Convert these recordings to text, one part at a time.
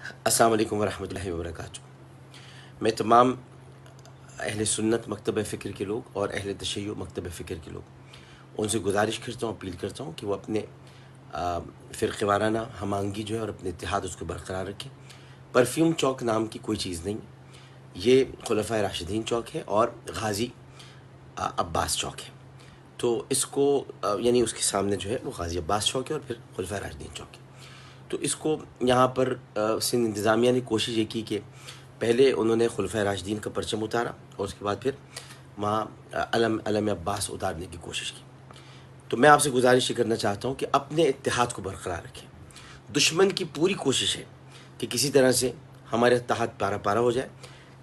अस्सलाम वालेकुम वरहमतुल्लाहि वबरकातुहू। मैं तमाम अहले सुन्नत मकतब फ़िक्र के लोग और अहले तशय्युअ मकतब फ़िक्र के लोग उनसे गुजारिश करता हूँ, अपील करता हूँ कि वो अपने फ़िरक़े वाराना हम आहंगी जो है और अपने इत्तेहाद उसको बरक़रार रखें। परफ्यूम चौक नाम की कोई चीज़ नहीं, ये खुलफ़ाए राशिदीन चौक है और गाज़ी अब्बास चौक है। तो इसको यानी उसके सामने जो है वो गाज़ी अब्बास चौक है और फिर खुलफ़ाए राशिदीन चौक है। तो इसको यहाँ पर सिंध इंतज़ामिया ने कोशिश ये की कि पहले उन्होंने खुलफ़ाए राशिदीन का परचम उतारा और उसके बाद फिर वहाँ अलम अब्बास उतारने की कोशिश की। तो मैं आपसे गुजारिश ये करना चाहता हूँ कि अपने इत्तेहाद को बरक़रार रखें। दुश्मन की पूरी कोशिश है कि किसी तरह से हमारे इत्तेहाद पारा पारा हो जाए।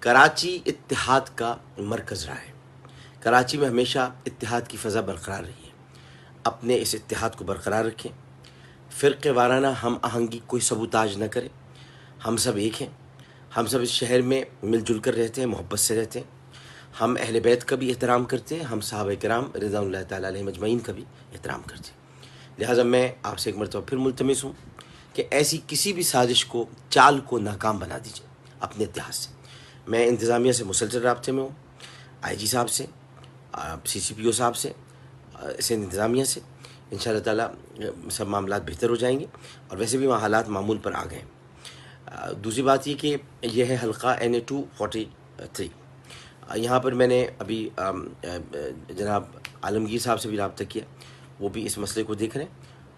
कराची इत्तेहाद का मरकज़ रहा है, कराची में हमेशा इत्तेहाद की फ़ज़ा बरक़रार रही है। अपने इस इत्तेहाद को बरक़रार रखें। फ़िरक़े वाराना हम आहंगी कोई सबूताज न करे। हम सब एक हैं, हम सब इस शहर में मिलजुल कर रहते हैं, मोहब्बत से रहते हैं। हम अहले बैत का भी एहतराम करते हैं, हम सहाबा किराम रिज़वानुल्लाह तआला अलैहिम अजमईन का भी एहतराम करते हैं। लिहाजा मैं आपसे एक मरतबा फिर मुल्तमिस हूँ कि ऐसी किसी भी साजिश को, चाल को नाकाम बना दीजिए अपने इत्तेहाद से। मैं इंतज़ामिया से मुसलसल राब्ते में हूँ, IG साहब से, CCPO साहब से, सिंध इंतज़ामिया से। इंशाअल्लाह ताला सब मामलात बेहतर हो जाएंगे और वैसे भी वहाँ हालात मामूल पर आ गए हैं। दूसरी बात ये कि यह है हल्का NA-243। यहाँ पर मैंने अभी जनाब आलमगीर साहब से भी रब्ता किया, वो भी इस मसले को देख रहे हैं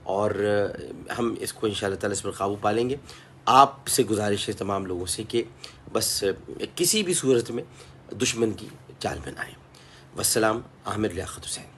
और हम इसको इंशाअल्लाह ताला इस पर काबू पा लेंगे। आपसे गुजारिश है तमाम लोगों से कि बस किसी भी सूरत में दुश्मन की चाल में ना आएं। वस्सलाम। आमिर लियाकत हुसैन।